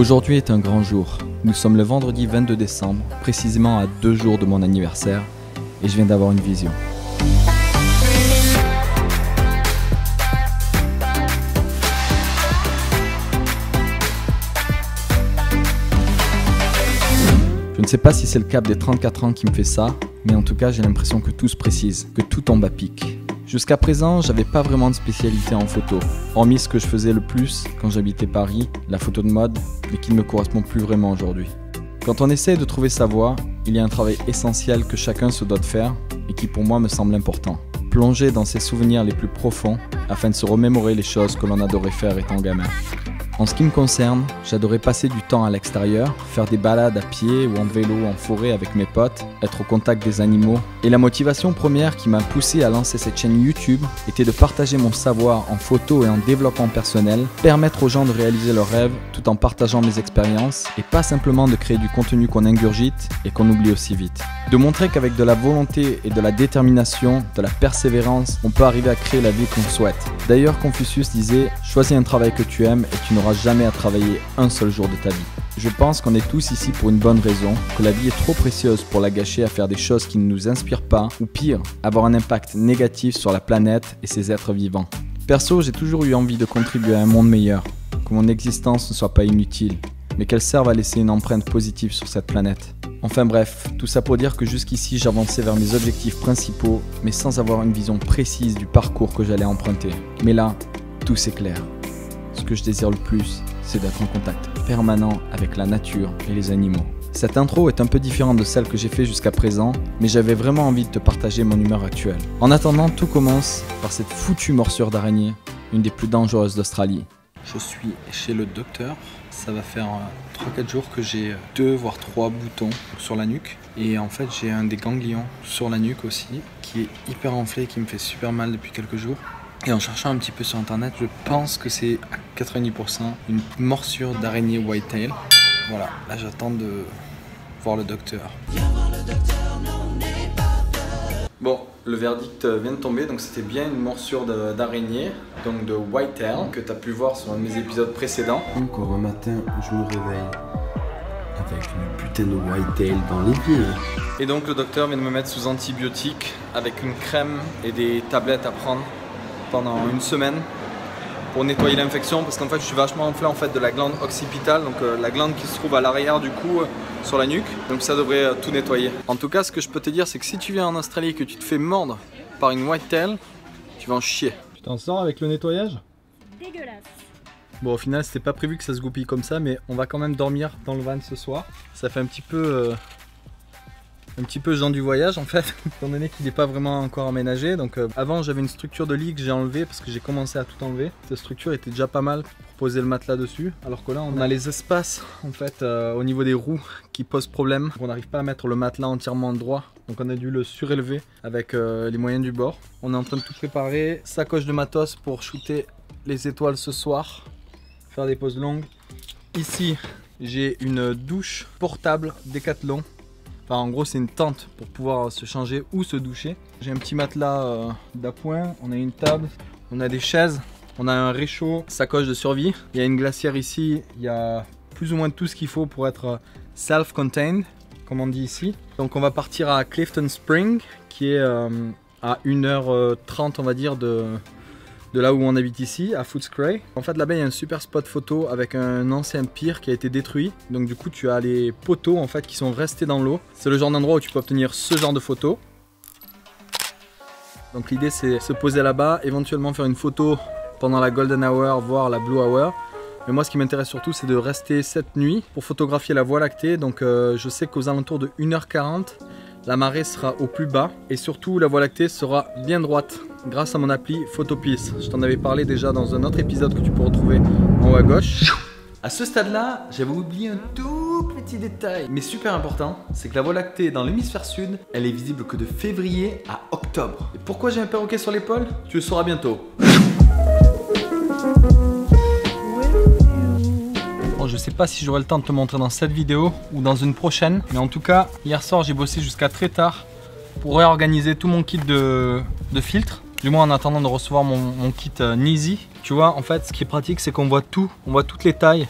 Aujourd'hui est un grand jour. Nous sommes le vendredi 22 décembre, précisément à 2 jours de mon anniversaire, et je viens d'avoir une vision. Je ne sais pas si c'est le cap des 34 ans qui me fait ça, mais en tout cas j'ai l'impression que tout se précise, que tout tombe à pic. Jusqu'à présent, j'avais pas vraiment de spécialité en photo, hormis ce que je faisais le plus quand j'habitais Paris, la photo de mode, mais qui ne me correspond plus vraiment aujourd'hui. Quand on essaie de trouver sa voie, il y a un travail essentiel que chacun se doit de faire et qui pour moi me semble important. Plonger dans ses souvenirs les plus profonds afin de se remémorer les choses que l'on adorait faire étant gamin. En ce qui me concerne, j'adorais passer du temps à l'extérieur, faire des balades à pied ou en vélo en forêt avec mes potes, être au contact des animaux. Et la motivation première qui m'a poussé à lancer cette chaîne YouTube était de partager mon savoir en photo et en développement personnel, permettre aux gens de réaliser leurs rêves tout en partageant mes expériences et pas simplement de créer du contenu qu'on ingurgite et qu'on oublie aussi vite. De montrer qu'avec de la volonté et de la détermination, de la persévérance, on peut arriver à créer la vie qu'on souhaite. D'ailleurs, Confucius disait « Choisis un travail que tu aimes et tu n'auras jamais à travailler un seul jour de ta vie ». Je pense qu'on est tous ici pour une bonne raison, que la vie est trop précieuse pour la gâcher à faire des choses qui ne nous inspirent pas, ou pire, avoir un impact négatif sur la planète et ses êtres vivants. Perso, j'ai toujours eu envie de contribuer à un monde meilleur, que mon existence ne soit pas inutile, mais qu'elle serve à laisser une empreinte positive sur cette planète. Enfin bref, tout ça pour dire que jusqu'ici j'avançais vers mes objectifs principaux, mais sans avoir une vision précise du parcours que j'allais emprunter. Mais là, tout s'éclaire. Ce que je désire le plus, c'est d'être en contact permanent avec la nature et les animaux. Cette intro est un peu différente de celle que j'ai fait jusqu'à présent, mais j'avais vraiment envie de te partager mon humeur actuelle. En attendant, tout commence par cette foutue morsure d'araignée, une des plus dangereuses d'Australie. Je suis chez le docteur, ça va faire 3-4 jours que j'ai 2 voire 3 boutons sur la nuque. Et en fait j'ai un des ganglions sur la nuque aussi, qui est hyper enflé, qui me fait super mal depuis quelques jours. Et en cherchant un petit peu sur internet, je pense que c'est à 90% une morsure d'araignée whitetail. Voilà, là j'attends de voir le docteur. Bon, le verdict vient de tomber, donc c'était bien une morsure d'araignée, donc de whitetail, que tu as pu voir sur un de mes épisodes précédents. Encore un matin, je me réveille avec une putain de whitetail dans les pieds. Et donc le docteur vient de me mettre sous antibiotiques avec une crème et des tablettes à prendre pendant une semaine pour nettoyer l'infection, parce qu'en fait je suis vachement enflé en fait de la glande occipitale, donc la glande qui se trouve à l'arrière du cou sur la nuque, donc ça devrait tout nettoyer. En tout cas, ce que je peux te dire, c'est que si tu viens en Australie et que tu te fais mordre par une whitetail, tu vas en chier. Tu t'en sors avec le nettoyage? Dégueulasse. Bon, au final c'était pas prévu que ça se goupille comme ça, mais on va quand même dormir dans le van ce soir. Ça fait un petit peu gens du voyage en fait, étant donné qu'il n'est pas vraiment encore aménagé. Donc avant j'avais une structure de lit que j'ai enlevée parce que j'ai commencé à tout enlever. Cette structure était déjà pas mal pour poser le matelas dessus, alors que là on a les espaces en fait au niveau des roues qui posent problème. On n'arrive pas à mettre le matelas entièrement droit, donc on a dû le surélever avec les moyens du bord. On est en train de tout préparer, sacoche de matos pour shooter les étoiles ce soir, faire des pauses longues. Ici j'ai une douche portable Decathlon. Enfin, en gros c'est une tente pour pouvoir se changer ou se doucher. J'ai un petit matelas d'appoint, on a une table, on a des chaises, on a un réchaud, sacoche de survie. Il y a une glacière ici, il y a plus ou moins tout ce qu'il faut pour être self-contained, comme on dit ici. Donc on va partir à Clifton Spring, qui est à 1h30 on va dire de là où on habite ici, à Footscray. En fait là-bas il y a un super spot photo avec un ancien pier qui a été détruit. Donc du coup tu as les poteaux en fait qui sont restés dans l'eau. C'est le genre d'endroit où tu peux obtenir ce genre de photos. Donc l'idée c'est se poser là-bas, éventuellement faire une photo pendant la golden hour, voire la blue hour. Mais moi ce qui m'intéresse surtout c'est de rester cette nuit pour photographier la Voie lactée. Donc je sais qu'aux alentours de 1h40, la marée sera au plus bas et surtout la Voie lactée sera bien droite grâce à mon appli Photopiece. Je t'en avais parlé déjà dans un autre épisode que tu peux retrouver en haut à gauche. À ce stade-là, j'avais oublié un tout petit détail, mais super important, c'est que la Voie lactée dans l'hémisphère sud, elle est visible que de février à octobre. Et pourquoi j'ai un perroquet sur l'épaule? Tu le sauras bientôt. Bon, je sais pas si j'aurai le temps de te montrer dans cette vidéo ou dans une prochaine, mais en tout cas, hier soir j'ai bossé jusqu'à très tard pour réorganiser tout mon kit de filtres. Du moins en attendant de recevoir mon kit Neezy. Tu vois, en fait, ce qui est pratique, c'est qu'on voit tout, on voit toutes les tailles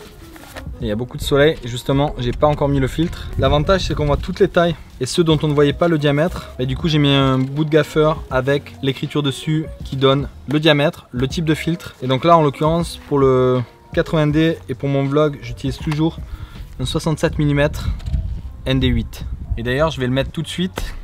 et il y a beaucoup de soleil. Et justement, j'ai pas encore mis le filtre. L'avantage, c'est qu'on voit toutes les tailles et ceux dont on ne voyait pas le diamètre. Et du coup, j'ai mis un bout de gaffeur avec l'écriture dessus qui donne le diamètre, le type de filtre. Et donc là, en l'occurrence, pour le 80D et pour mon vlog, j'utilise toujours un 67 mm ND8. Et d'ailleurs, je vais le mettre tout de suite.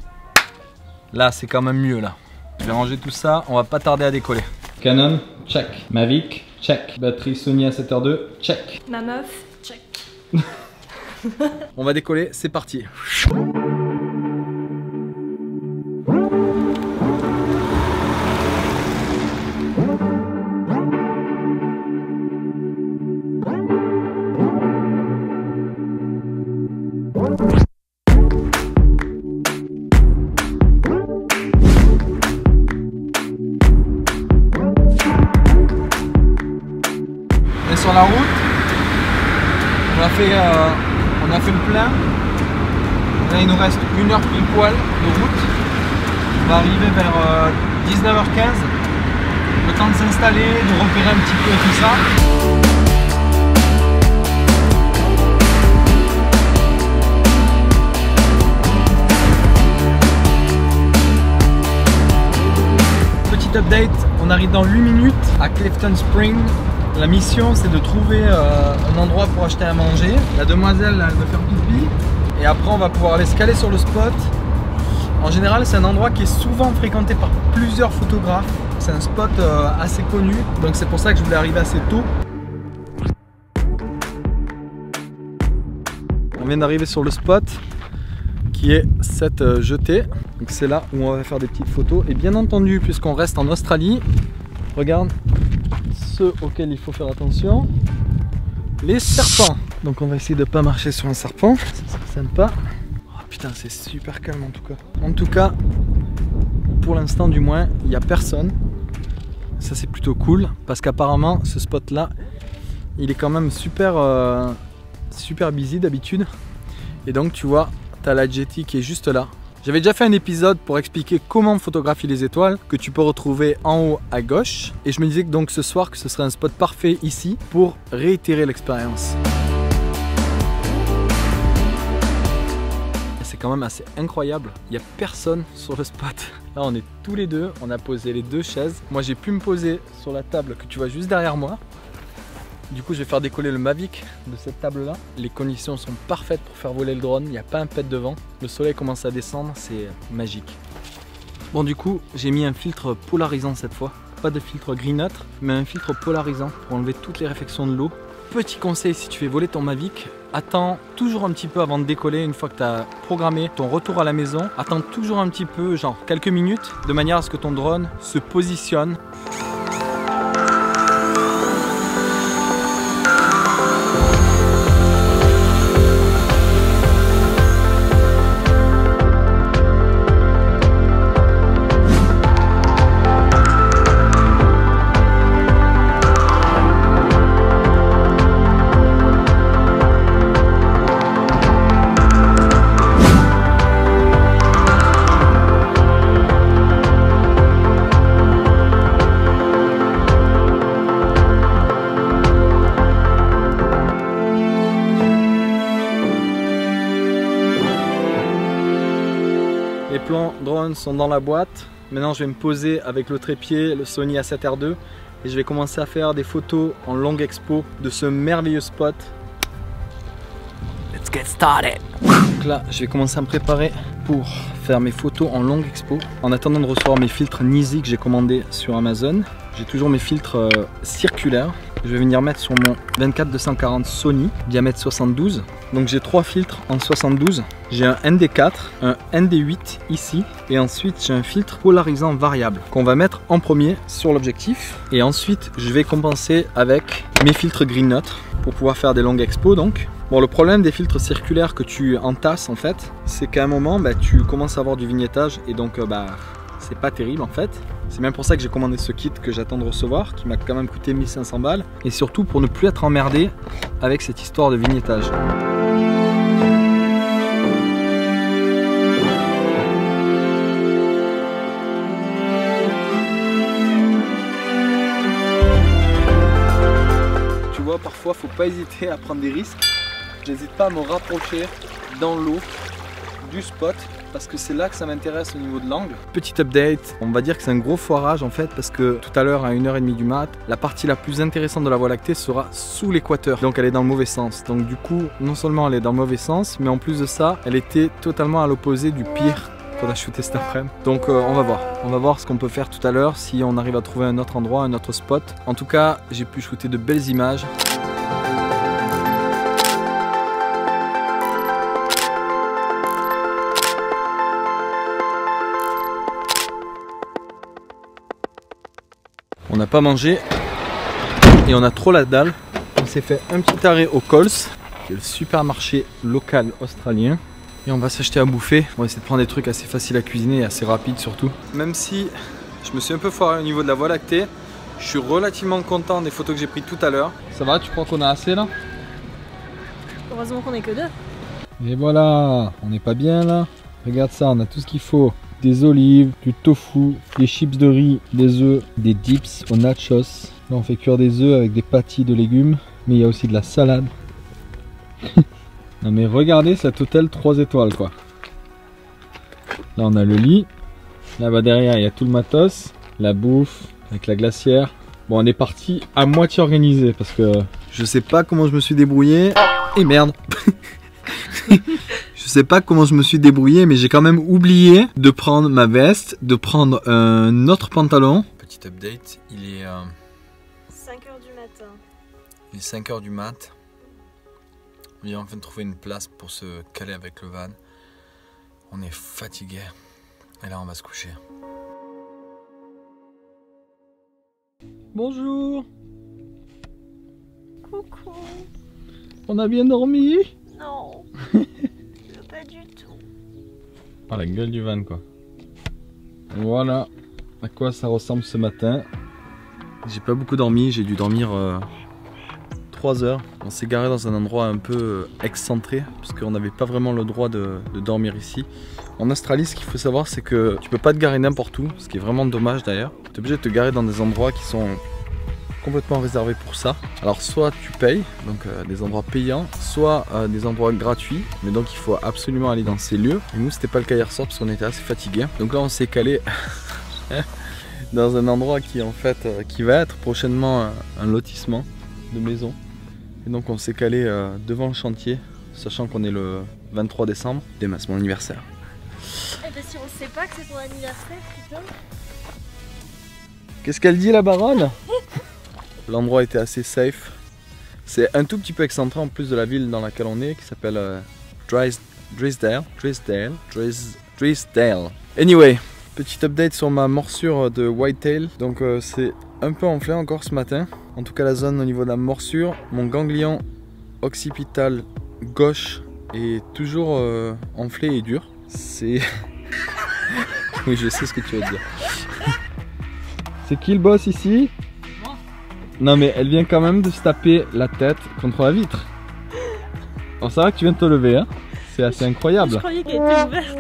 Là, c'est quand même mieux là. Je vais ranger tout ça, on va pas tarder à décoller. Canon, check. Mavic, check. Batterie Sony A7R2, check. Ma meuf, check. On va décoller, c'est parti. Sur la route, on a fait le plein. Là il nous reste 1 heure pile poil de route. On va arriver vers 19h15. Le temps de s'installer, de repérer un petit peu tout ça. Petit update, on arrive dans 8 minutes à Clifton Spring. La mission, c'est de trouver un endroit pour acheter à manger. La demoiselle, elle veut faire pipi. Et après, on va pouvoir aller se caler sur le spot. En général, c'est un endroit qui est souvent fréquenté par plusieurs photographes. C'est un spot assez connu. Donc c'est pour ça que je voulais arriver assez tôt. On vient d'arriver sur le spot qui est cette jetée. Donc c'est là où on va faire des petites photos. Et bien entendu, puisqu'on reste en Australie, regarde, ceux auxquels il faut faire attention, les serpents. Donc on va essayer de pas marcher sur un serpent, ça serait sympa. Oh putain, c'est super calme en tout cas. En tout cas, pour l'instant du moins, il n'y a personne. Ça c'est plutôt cool parce qu'apparemment ce spot là, il est quand même super busy d'habitude. Et donc tu vois, tu as la jetty qui est juste là. J'avais déjà fait un épisode pour expliquer comment photographier les étoiles que tu peux retrouver en haut à gauche. Et je me disais que donc ce soir que ce serait un spot parfait ici pour réitérer l'expérience. C'est quand même assez incroyable, il n'y a personne sur le spot. Là on est tous les deux, on a posé les 2 chaises. Moi j'ai pu me poser sur la table que tu vois juste derrière moi. Du coup je vais faire décoller le Mavic de cette table là. Les conditions sont parfaites pour faire voler le drone, il n'y a pas un pet de vent. Le soleil commence à descendre, c'est magique. Bon du coup j'ai mis un filtre polarisant cette fois. Pas de filtre gris neutre, mais un filtre polarisant pour enlever toutes les réflexions de l'eau. Petit conseil si tu fais voler ton Mavic, attends toujours un petit peu avant de décoller. Une fois que tu as programmé ton retour à la maison, attends toujours un petit peu, genre quelques minutes, de manière à ce que ton drone se positionne. Les plans drone sont dans la boîte. Maintenant je vais me poser avec le trépied, le Sony A7R2 et je vais commencer à faire des photos en longue expo de ce merveilleux spot. Let's get started. Donc là je vais commencer à me préparer pour faire mes photos en longue expo. En attendant de recevoir mes filtres Nisi que j'ai commandés sur Amazon. J'ai toujours mes filtres circulaires. Je vais venir mettre sur mon 24-240 Sony, diamètre 72. Donc j'ai 3 filtres en 72. J'ai un ND4, un ND8 ici. Et ensuite j'ai un filtre polarisant variable qu'on va mettre en premier sur l'objectif. Et ensuite je vais compenser avec mes filtres gris neutres pour pouvoir faire des longues expos donc. Bon, le problème des filtres circulaires que tu entasses en fait, c'est qu'à un moment tu commences à avoir du vignettage et donc c'est pas terrible en fait. C'est même pour ça que j'ai commandé ce kit que j'attends de recevoir, qui m'a quand même coûté 1500 balles. Et surtout pour ne plus être emmerdé avec cette histoire de vignettage. Tu vois, parfois fois, faut pas hésiter à prendre des risques. J'hésite pas à me rapprocher dans l'eau du spot parce que c'est là que ça m'intéresse au niveau de l'angle. Petit update, on va dire que c'est un gros foirage en fait parce que tout à l'heure à 1h30 du mat, la partie la plus intéressante de la Voie lactée sera sous l'équateur, donc elle est dans le mauvais sens. Donc du coup, non seulement elle est dans le mauvais sens, mais en plus de ça, elle était totalement à l'opposé du pire qu'on a shooté cet après-midi. Donc on va voir ce qu'on peut faire tout à l'heure, si on arrive à trouver un autre endroit, un autre spot. En tout cas, j'ai pu shooter de belles images. On n'a pas mangé et on a trop la dalle. On s'est fait un petit arrêt au Coles, qui est le supermarché local australien. Et on va s'acheter à bouffer. On va essayer de prendre des trucs assez faciles à cuisiner et assez rapides surtout. Même si je me suis un peu foiré au niveau de la Voie lactée, je suis relativement content des photos que j'ai prises tout à l'heure. Ça va, tu crois qu'on a assez là? Heureusement qu'on est que deux. Et voilà, on n'est pas bien là. Regarde ça, on a tout ce qu'il faut. Des olives, du tofu, des chips de riz, des œufs, des dips aux nachos. Là on fait cuire des œufs avec des pâtis de légumes, mais il y a aussi de la salade. Non mais regardez cet hôtel 3 étoiles quoi. Là on a le lit, là-bas derrière il y a tout le matos, la bouffe avec la glacière. Bon on est parti à moitié organisé parce que je sais pas comment je me suis débrouillé. Et merde. Je sais pas comment je me suis débrouillé, mais j'ai quand même oublié de prendre ma veste, de prendre un autre pantalon. Petit update, il est 5h du matin. Il est 5h du mat. On vient enfin de trouver une place pour se caler avec le van. On est fatigué. Et là on va se coucher. Bonjour. Coucou. On a bien dormi? Non. Pas du tout. Ah la gueule du van quoi. Voilà à quoi ça ressemble ce matin. J'ai pas beaucoup dormi, j'ai dû dormir 3 heures. On s'est garé dans un endroit un peu excentré parce qu'on n'avait pas vraiment le droit de dormir ici. En Australie, ce qu'il faut savoir c'est que tu peux pas te garer n'importe où, ce qui est vraiment dommage d'ailleurs. Tu es obligé de te garer dans des endroits qui sont complètement réservé pour ça. Alors soit tu payes, donc des endroits payants, soit des endroits gratuits, mais donc il faut absolument aller dans ces lieux. Et nous c'était pas le cas hier soir parce qu'on était assez fatigués. Donc là on s'est calé dans un endroit qui en fait qui va être prochainement un lotissement de maisons. Et donc on s'est calé devant le chantier, sachant qu'on est le 23 décembre, demain c'est mon anniversaire. Eh ben si on sait pas que c'est ton anniversaire, putain. Qu'est-ce qu'elle dit la baronne? L'endroit était assez safe. C'est un tout petit peu excentré en plus de la ville dans laquelle on est, qui s'appelle Drysdale. Anyway, petit update sur ma morsure de whitetail. Donc c'est un peu enflé encore ce matin. En tout cas la zone au niveau de la morsure. Mon ganglion occipital gauche est toujours enflé et dur. C'est... Oui je sais ce que tu vas dire. C'est qui le boss ici? Non mais elle vient quand même de se taper la tête contre la vitre. Oh ça va que tu viens de te lever hein. C'est assez incroyable. Je croyais qu'elle était ouverte.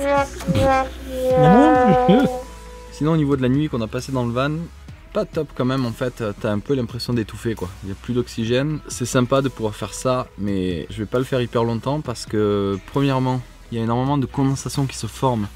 Sinon au niveau de la nuit qu'on a passé dans le van, pas top quand même en fait. T'as un peu l'impression d'étouffer quoi. Il n'y a plus d'oxygène. C'est sympa de pouvoir faire ça, mais je vais pas le faire hyper longtemps parce que premièrement il y a énormément de condensation qui se forme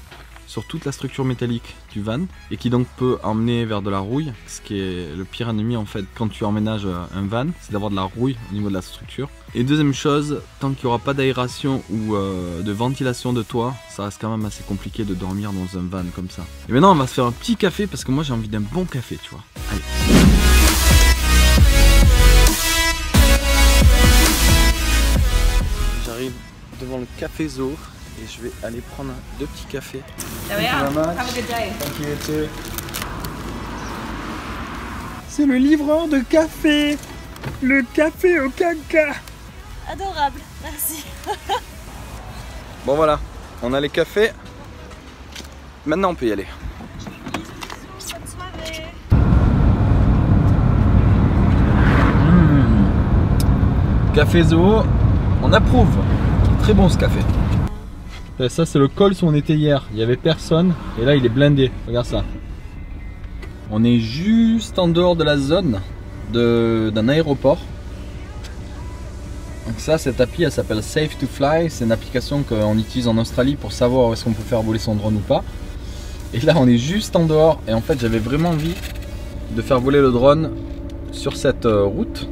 sur toute la structure métallique du van et qui donc peut emmener vers de la rouille, ce qui est le pire ennemi en fait quand tu emménages un van, c'est d'avoir de la rouille au niveau de la structure. Et deuxième chose, tant qu'il n'y aura pas d'aération ou de ventilation de toit, ça reste quand même assez compliqué de dormir dans un van comme ça. Et maintenant on va se faire un petit café parce que moi j'ai envie d'un bon café tu vois. Allez. J'arrive devant le café Zoo. Et je vais aller prendre 2 petits cafés. C'est le livreur de café. Le café au caca. Adorable, merci. Bon voilà, on a les cafés. Maintenant on peut y aller. Bonne soirée. Café Zoo, on approuve. Très bon ce café. Et ça c'est le col où on était hier, il n'y avait personne et là il est blindé, regarde ça. On est juste en dehors de la zone d'un aéroport. Donc ça, cette appli, elle s'appelle Safe to Fly. C'est une application qu'on utilise en Australie pour savoir où est-ce qu'on peut faire voler son drone ou pas. Et là, on est juste en dehors. Et en fait, j'avais vraiment envie de faire voler le drone sur cette route.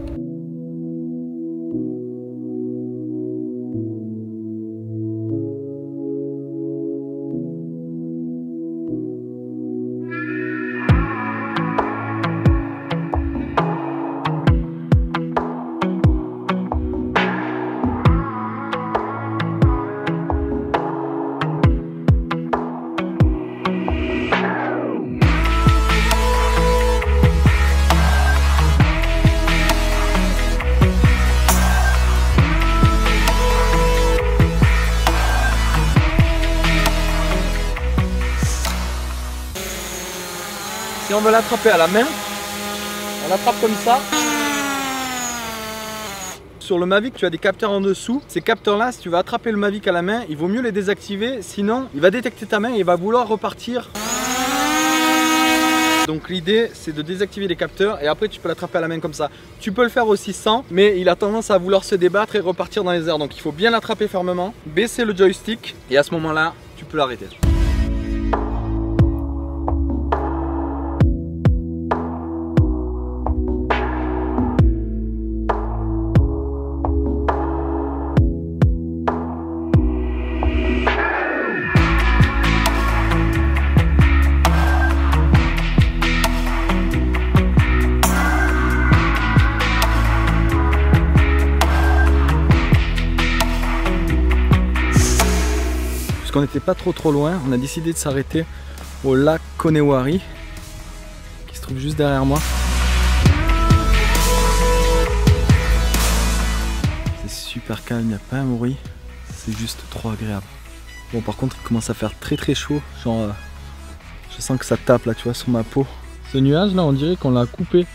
Si on veut l'attraper à la main, on l'attrape comme ça. Sur le Mavic, tu as des capteurs en dessous. Ces capteurs-là, si tu veux attraper le Mavic à la main, il vaut mieux les désactiver. Sinon, il va détecter ta main et il va vouloir repartir. Donc l'idée, c'est de désactiver les capteurs et après tu peux l'attraper à la main comme ça. Tu peux le faire aussi sans, mais il a tendance à vouloir se débattre et repartir dans les airs. Donc il faut bien l'attraper fermement, baisser le joystick et à ce moment-là, tu peux l'arrêter. Puisqu'on n'était pas trop loin, on a décidé de s'arrêter au lac Conewari qui se trouve juste derrière moi. C'est super calme, il n'y a pas un bruit, c'est juste trop agréable. Bon, par contre il commence à faire très chaud, genre je sens que ça tape là, tu vois, sur ma peau. Ce nuage là, on dirait qu'on l'a coupé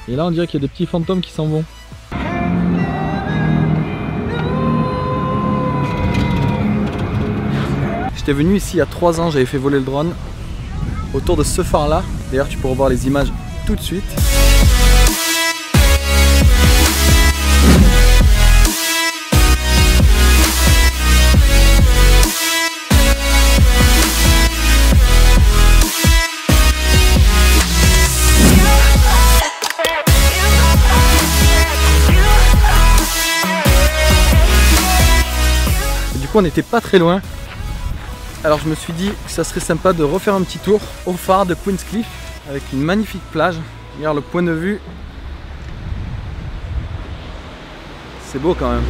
et là on dirait qu'il y a des petits fantômes qui s'en vont. J'étais venu ici il y a 3 ans, j'avais fait voler le drone autour de ce phare là. D'ailleurs tu peux revoir les images tout de suite. Et du coup on n'était pas très loin. Alors je me suis dit que ça serait sympa de refaire un petit tour au phare de Queenscliff avec une magnifique plage. Regarde le point de vue. C'est beau quand même.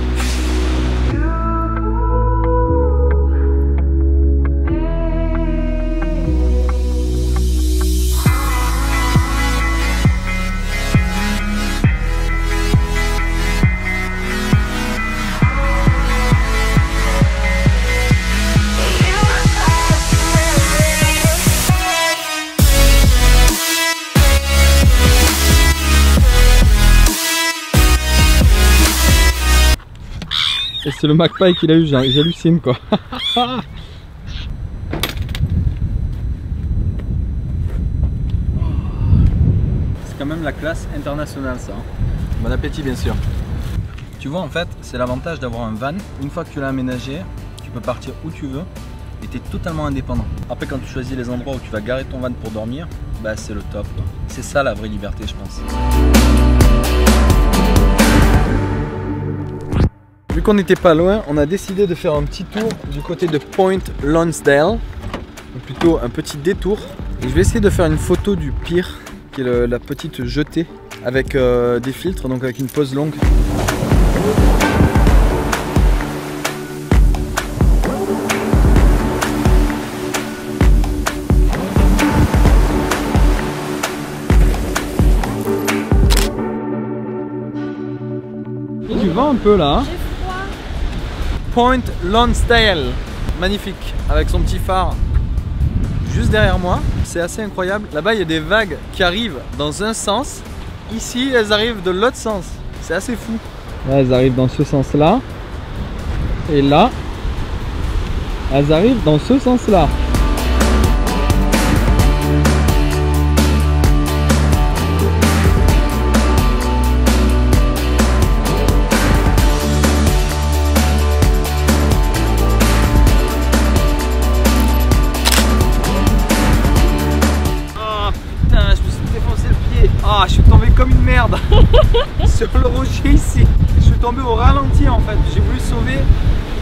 Et c'est le magpie qu'il a eu, j'hallucine quoi. C'est quand même la classe internationale ça. Bon appétit bien sûr. Tu vois en fait, c'est l'avantage d'avoir un van. Une fois que tu l'as aménagé, tu peux partir où tu veux et tu es totalement indépendant. Après quand tu choisis les endroits où tu vas garer ton van pour dormir, bah c'est le top. C'est ça la vraie liberté je pense. Vu qu'on n'était pas loin, on a décidé de faire un petit tour du côté de Point Lonsdale, ou plutôt un petit détour. Et je vais essayer de faire une photo du pier, qui est la petite jetée, avec des filtres, donc avec une pause longue. Il y a du vent un peu là. Hein. Point Lonsdale, magnifique, avec son petit phare juste derrière moi. C'est assez incroyable. Là-bas, il y a des vagues qui arrivent dans un sens. Ici, elles arrivent de l'autre sens. C'est assez fou. Là, elles arrivent dans ce sens-là. Et là, elles arrivent dans ce sens-là. comme une merde sur le rocher ici. Je suis tombé au ralenti en fait. J'ai voulu sauver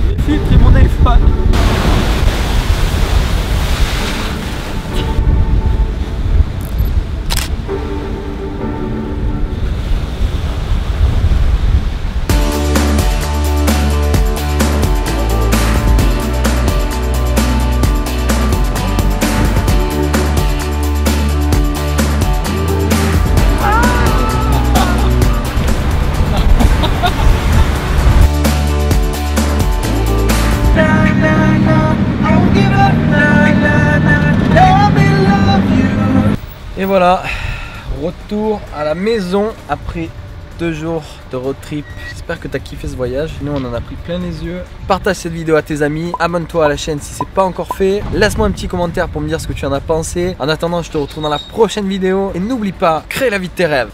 mes filtres et mon iPhone. Et voilà, retour à la maison après 2 jours de road trip. J'espère que tu as kiffé ce voyage. Nous on en a pris plein les yeux. Partage cette vidéo à tes amis, abonne-toi à la chaîne si c'est pas encore fait. Laisse-moi un petit commentaire pour me dire ce que tu en as pensé. En attendant, je te retrouve dans la prochaine vidéo. Et n'oublie pas, crée la vie de tes rêves.